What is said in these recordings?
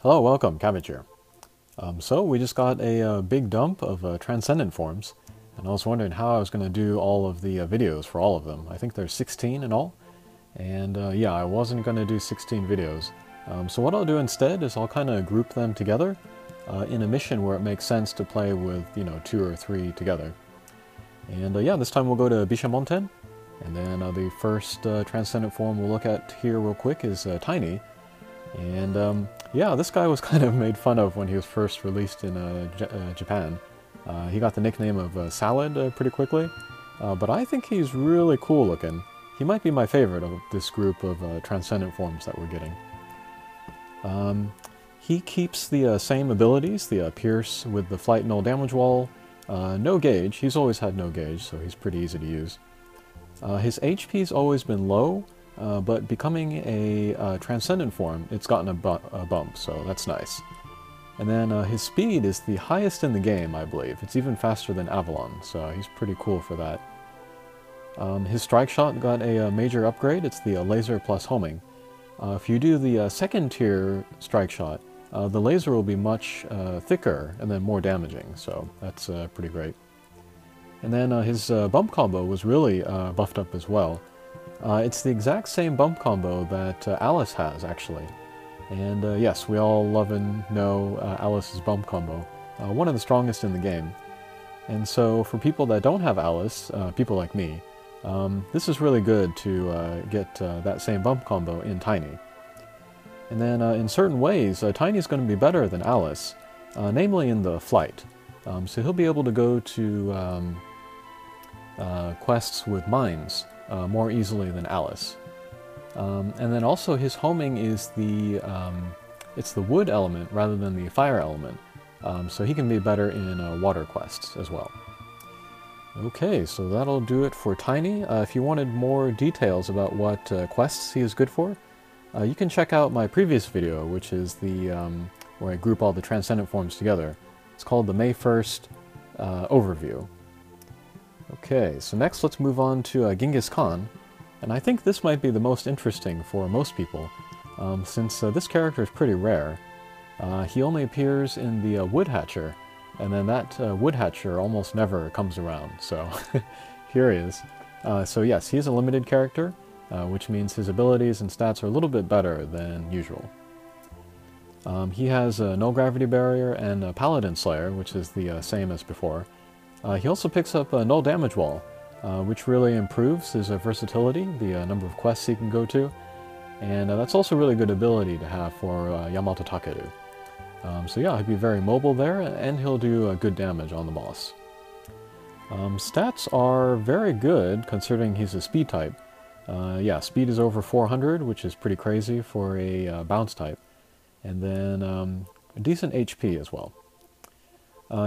Hello, welcome, Cabbage here. So we just got a big dump of Transcendent forms, and I was wondering how I was going to do all of the videos for all of them. I think there's 16 in all, and yeah, I wasn't going to do 16 videos. So what I'll do instead is I'll kind of group them together in a mission where it makes sense to play with, 2 or 3 together. And yeah, this time we'll go to Bishamonten, and then the first Transcendent form we'll look at here real quick is Tini. And yeah, this guy was kind of made fun of when he was first released in Japan. He got the nickname of Salad pretty quickly, but I think he's really cool looking. He might be my favorite of this group of Transcendent forms that we're getting. He keeps the same abilities, the Pierce with the Flight Null Damage Wall, no gauge. He's always had no gauge, so he's pretty easy to use. His HP's always been low, but becoming a Transcendent form, it's gotten a bump, so that's nice. And then his speed is the highest in the game, I believe. It's even faster than Avalon, so he's pretty cool for that. His strike shot got a major upgrade. It's the laser plus homing. If you do the second tier strike shot, the laser will be much thicker and then more damaging, so that's pretty great. And then his bump combo was really buffed up as well. It's the exact same bump combo that Alice has, actually. And yes, we all love and know Alice's bump combo. One of the strongest in the game. And so for people that don't have Alice, people like me, this is really good to get that same bump combo in Tini. And then in certain ways, Tiny is going to be better than Alice, namely in the flight. So he'll be able to go to quests with mines more easily than Alice. And then also his homing is it's the wood element rather than the fire element, so he can be better in water quests as well. Okay, so that'll do it for Tiny. If you wanted more details about what quests he is good for, you can check out my previous video, which is the where I group all the Transcendent forms together. It's called the May 1st Overview. Okay, so next let's move on to Genghis Khan, and I think this might be the most interesting for most people, since this character is pretty rare. He only appears in the Woodhatcher, and then that Woodhatcher almost never comes around, so here he is. So yes, he's a limited character, which means his abilities and stats are a little bit better than usual. He has a Null Gravity Barrier and a Paladin Slayer, which is the same as before. He also picks up a Null Damage Wall, which really improves his versatility, the number of quests he can go to, and that's also a really good ability to have for Yamato Takeru. So yeah, he'll be very mobile there, and he'll do good damage on the boss. Stats are very good, considering he's a speed type. Yeah, speed is over 400, which is pretty crazy for a bounce type, and then a decent HP as well.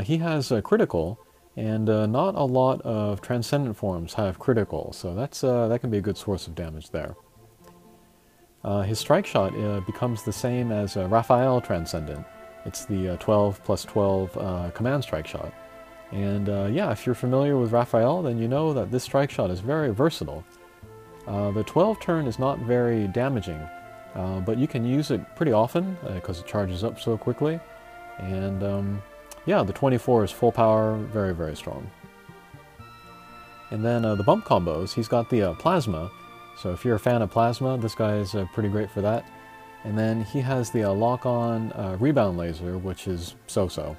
He has a critical, and not a lot of Transcendent forms have critical, so that can be a good source of damage there. His strike shot becomes the same as Raphael Transcendent. It's the 12 plus 12 command strike shot. And yeah, if you're familiar with Raphael, then you know that this strike shot is very versatile. The 12 turn is not very damaging, but you can use it pretty often because it charges up so quickly. And yeah, the 24 is full power, very, very strong. And then the bump combos, he's got the Plasma. So if you're a fan of Plasma, this guy is pretty great for that. And then he has the lock-on rebound laser, which is so-so.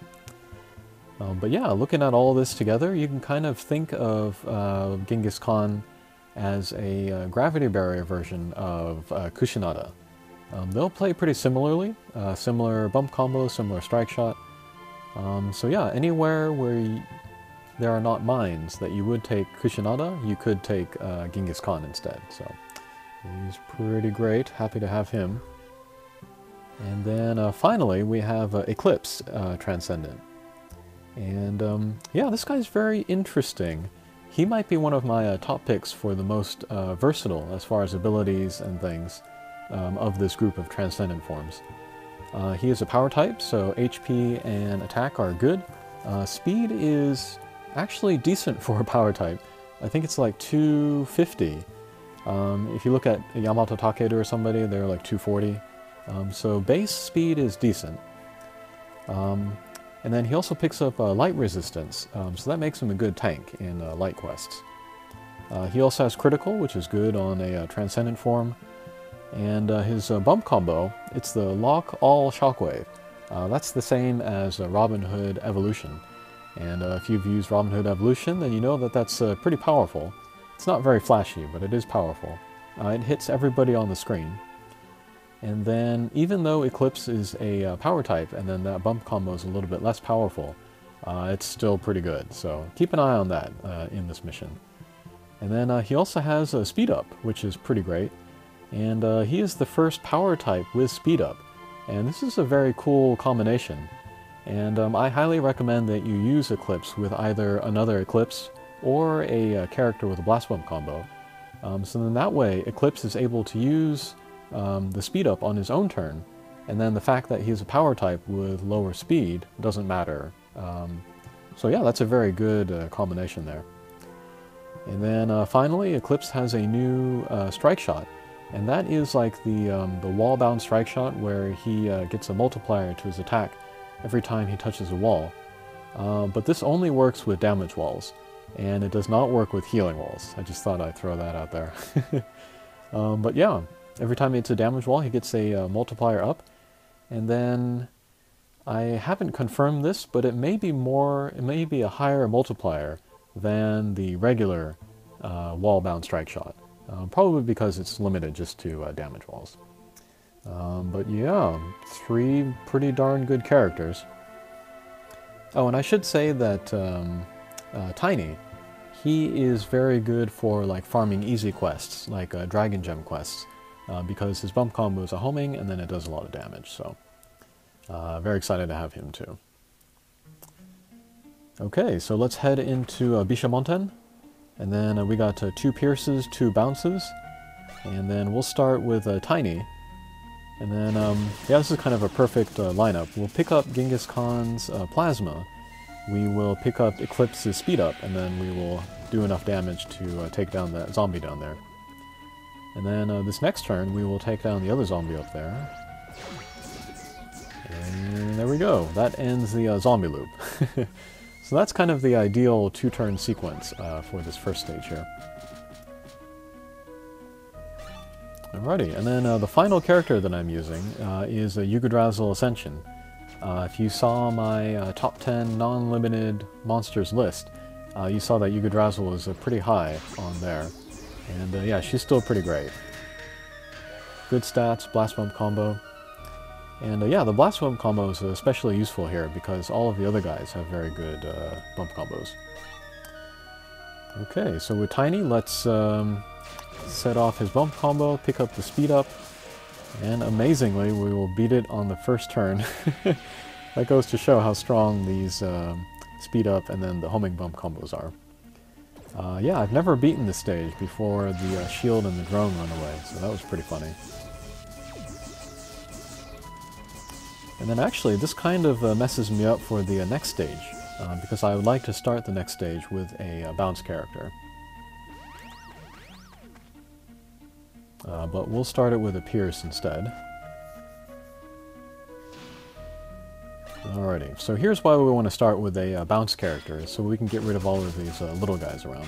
But yeah, looking at all this together, you can kind of think of Genghis Khan as a gravity barrier version of Kushinada. They'll play pretty similarly, similar bump combos, similar strike shot. So yeah, anywhere where there are not mines that you would take Kushinada, you could take Genghis Khan instead. So he's pretty great, happy to have him. And then finally we have Eclipse Transcendent. And yeah, this guy's very interesting. He might be one of my top picks for the most versatile as far as abilities and things of this group of Transcendent forms. He is a power type, so HP and attack are good. Speed is actually decent for a power type. I think it's like 250. If you look at Yamato Takeru or somebody, they're like 240. So base speed is decent. And then he also picks up light resistance, so that makes him a good tank in light quests. He also has critical, which is good on a Transcendent form. And his bump combo, it's the Lock All Shockwave. That's the same as Robin Hood Evolution. And if you've used Robin Hood Evolution, then you know that that's pretty powerful. It's not very flashy, but it is powerful. It hits everybody on the screen. And then, even though Eclipse is a power type, and then that bump combo is a little bit less powerful, it's still pretty good. So keep an eye on that in this mission. And then he also has a speed up, which is pretty great. And he is the first power type with speed up. And this is a very cool combination. And I highly recommend that you use Eclipse with either another Eclipse or a character with a blast bump combo. So then that way, Eclipse is able to use the speed up on his own turn, and then the fact that he's a power type with lower speed doesn't matter. So yeah, that's a very good combination there. And then finally, Eclipse has a new strike shot, and that is like the wall-bound strike shot where he gets a multiplier to his attack every time he touches a wall. But this only works with damage walls, and it does not work with healing walls. I just thought I'd throw that out there. But yeah. Every time it's a damage wall, he gets a multiplier up. And then, I haven't confirmed this, but it may be a higher multiplier than the regular wall-bound strike shot. Probably because it's limited just to damage walls. But yeah, 3 pretty darn good characters. Oh, and I should say that Tini, he is very good for like farming easy quests, like Dragon Gem quests. Because his bump combo is a homing, and then it does a lot of damage, so very excited to have him too. Okay, so let's head into Bishamonten, and then we got 2 pierces, 2 bounces, and then we'll start with Tini, and then, yeah, this is kind of a perfect lineup. We'll pick up Genghis Khan's Plasma, we will pick up Eclipse's speed up, and then we will do enough damage to take down that zombie down there. And then this next turn, we will take down the other zombie up there. And there we go. That ends the zombie loop. So that's kind of the ideal 2-turn sequence for this first stage here. Alrighty, and then the final character that I'm using is Yggdrasil Ascension. If you saw my top 10 non-limited monsters list, you saw that Yggdrasil was pretty high on there. And yeah, she's still pretty great. Good stats, blast bump combo. And yeah, the blast bump combo is especially useful here because all of the other guys have very good bump combos. Okay, so with Tini, let's set off his bump combo, pick up the speed up, and amazingly, we will beat it on the first turn. That goes to show how strong these speed up and then the homing bump combos are. Yeah, I've never beaten this stage before the shield and the drone run away, so that was pretty funny. And then actually, this kind of messes me up for the next stage, because I would like to start the next stage with a bounce character. But we'll start it with a Pierce instead. Alrighty, so here's why we want to start with a bounce character, so we can get rid of all of these little guys around.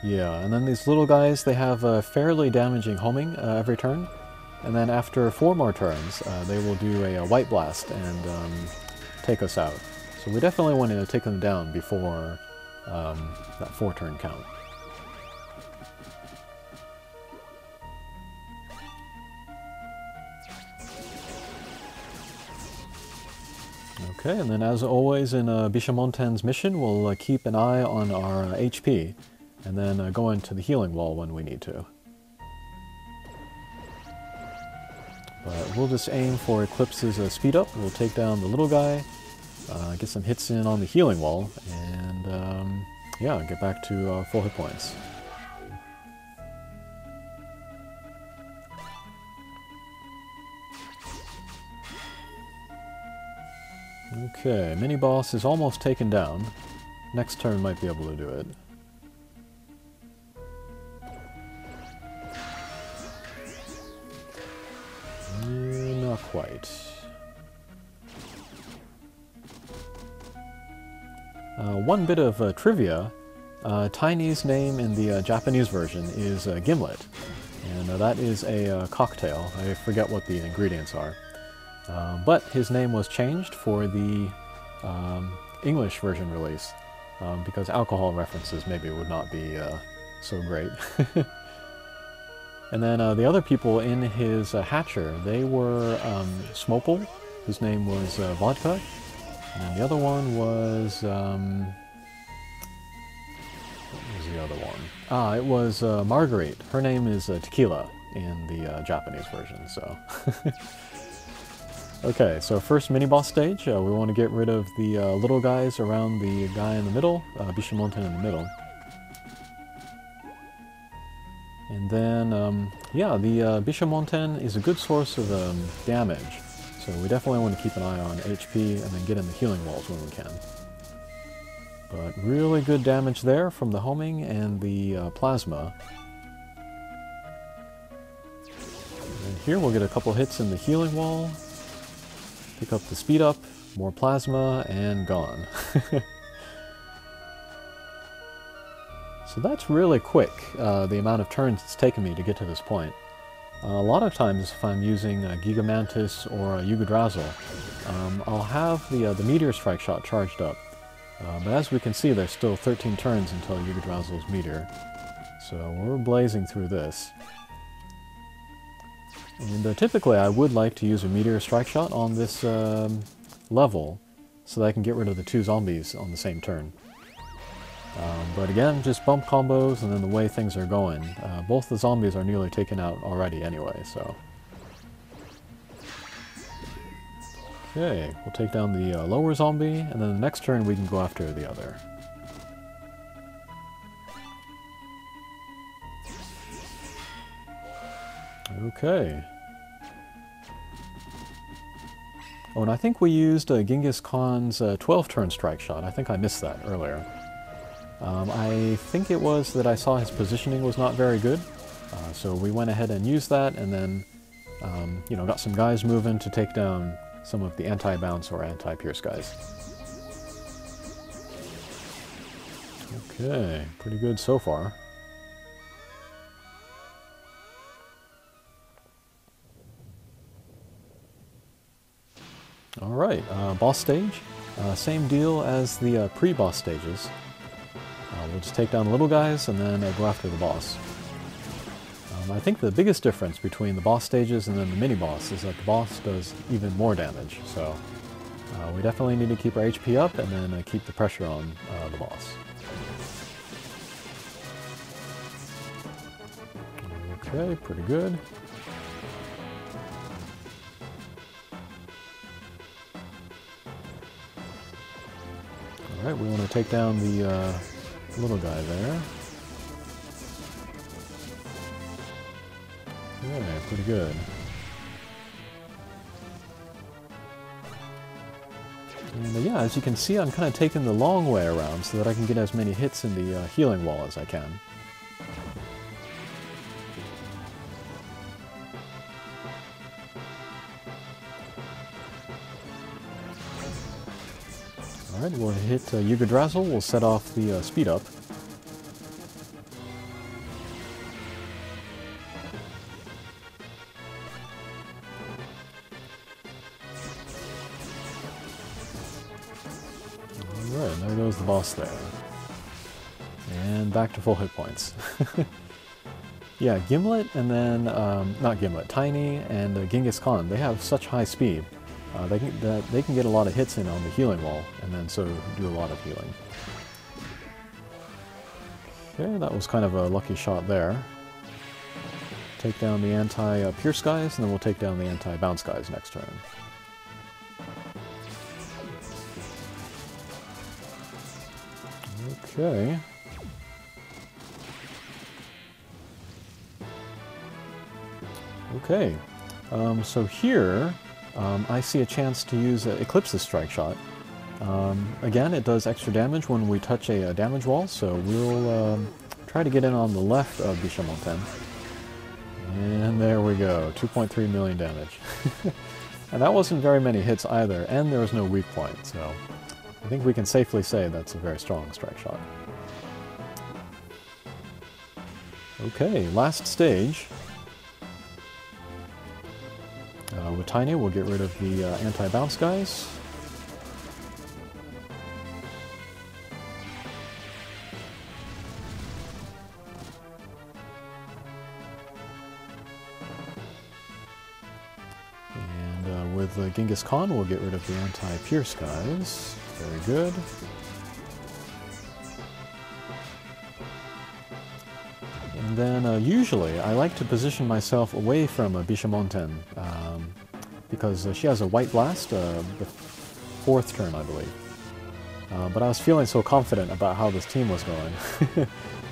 Yeah, and then these little guys, they have a fairly damaging homing every turn, and then after 4 more turns, they will do a White Blast and take us out. So we definitely want to take them down before that 4-turn count. Okay, and then as always in Bishamonten's mission, we'll keep an eye on our HP, and then go into the healing wall when we need to. But we'll just aim for Eclipse's speed up. We'll take down the little guy, get some hits in on the healing wall, and yeah, get back to full hit points. Okay, mini-boss is almost taken down. next turn might be able to do it. Not quite. One bit of trivia. Tiny's name in the Japanese version is Gimlet, and that is a cocktail. I forget what the ingredients are. But his name was changed for the English version release, because alcohol references maybe would not be so great. And then the other people in his hatcher, they were Smopel, whose name was Vodka, and then the other one was... what was the other one? Ah, it was Marguerite. Her name is Tequila in the Japanese version, so... Okay, so first mini-boss stage, we want to get rid of the little guys around the guy in the middle, Bishamonten in the middle. And then, yeah, the Bishamonten is a good source of damage, so we definitely want to keep an eye on HP and then get in the healing walls when we can. But really good damage there from the homing and the plasma. And here we'll get a couple hits in the healing wall. Pick up the speed up, more plasma, and gone. So that's really quick, the amount of turns it's taken me to get to this point. A lot of times if I'm using Gigamantis or Yggdrasil, I'll have the Meteor Strike Shot charged up. But as we can see, there's still 13 turns until Yggdrasil's Meteor. So we're blazing through this. And typically I would like to use a Meteor Strike Shot on this level so that I can get rid of the two zombies on the same turn. But again, just bump combos and then the way things are going. Both the zombies are nearly taken out already anyway, so... Okay, we'll take down the lower zombie, and then the next turn we can go after the other. Okay. Oh, and I think we used Genghis Khan's 12-turn strike shot. I think I missed that earlier. I think it was that I saw his positioning was not very good, so we went ahead and used that, and then, you know, got some guys moving to take down some of the anti-bounce or anti-pierce guys. Okay, pretty good so far. Alright, boss stage. Same deal as the pre-boss stages. We'll just take down the little guys and then go after the boss. I think the biggest difference between the boss stages and then the mini-boss is that the boss does even more damage, so we definitely need to keep our HP up and then keep the pressure on the boss. Okay, pretty good. Alright, we want to take down the little guy there. Yeah, pretty good. And yeah, as you can see, I'm kind of taking the long way around so that I can get as many hits in the healing wall as I can. Alright, we'll hit Yggdrasil, we'll set off the speed up. Alright, there goes the boss there. And back to full hit points. Yeah, Gimlet and then, not Gimlet, Tiny and Genghis Khan, they have such high speed. They can get a lot of hits in on the healing wall, and then so do a lot of healing. Okay, that was kind of a lucky shot there. Take down the anti-pierce guys, and then we'll take down the anti-bounce guys next turn. Okay. Okay, so here I see a chance to use Eclipse's strike shot. Again, it does extra damage when we touch a damage wall, so we'll try to get in on the left of Bishamonten. And there we go, 2.3 million damage. And that wasn't very many hits either, and there was no weak point, so I think we can safely say that's a very strong strike shot. Okay, last stage. With Tini, we'll get rid of the anti-bounce guys. And with Genghis Khan, we'll get rid of the anti-pierce guys. Very good. And then usually I like to position myself away from Bishamonten because she has a white blast the 4th turn, I believe. But I was feeling so confident about how this team was going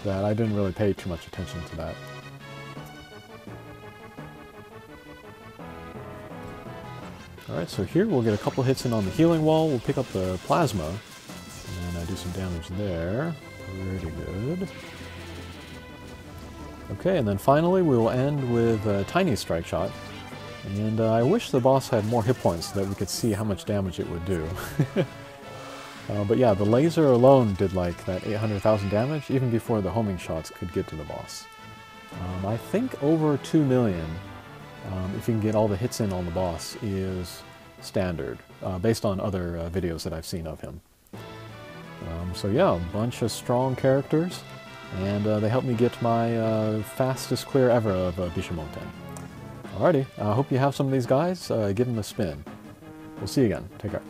that I didn't really pay too much attention to that. Alright, so here we'll get a couple hits in on the healing wall, we'll pick up the plasma, and then do some damage there. Pretty good. Okay, and then finally we will end with a tiny strike shot. And I wish the boss had more hit points so that we could see how much damage it would do. But yeah, the laser alone did like that 800,000 damage, even before the homing shots could get to the boss. I think over 2 million, if you can get all the hits in on the boss, is standard, based on other videos that I've seen of him. So yeah, a bunch of strong characters. And they helped me get my fastest clear ever of Bishamonten. Alrighty, I hope you have some of these guys. Give them a spin. We'll see you again. Take care.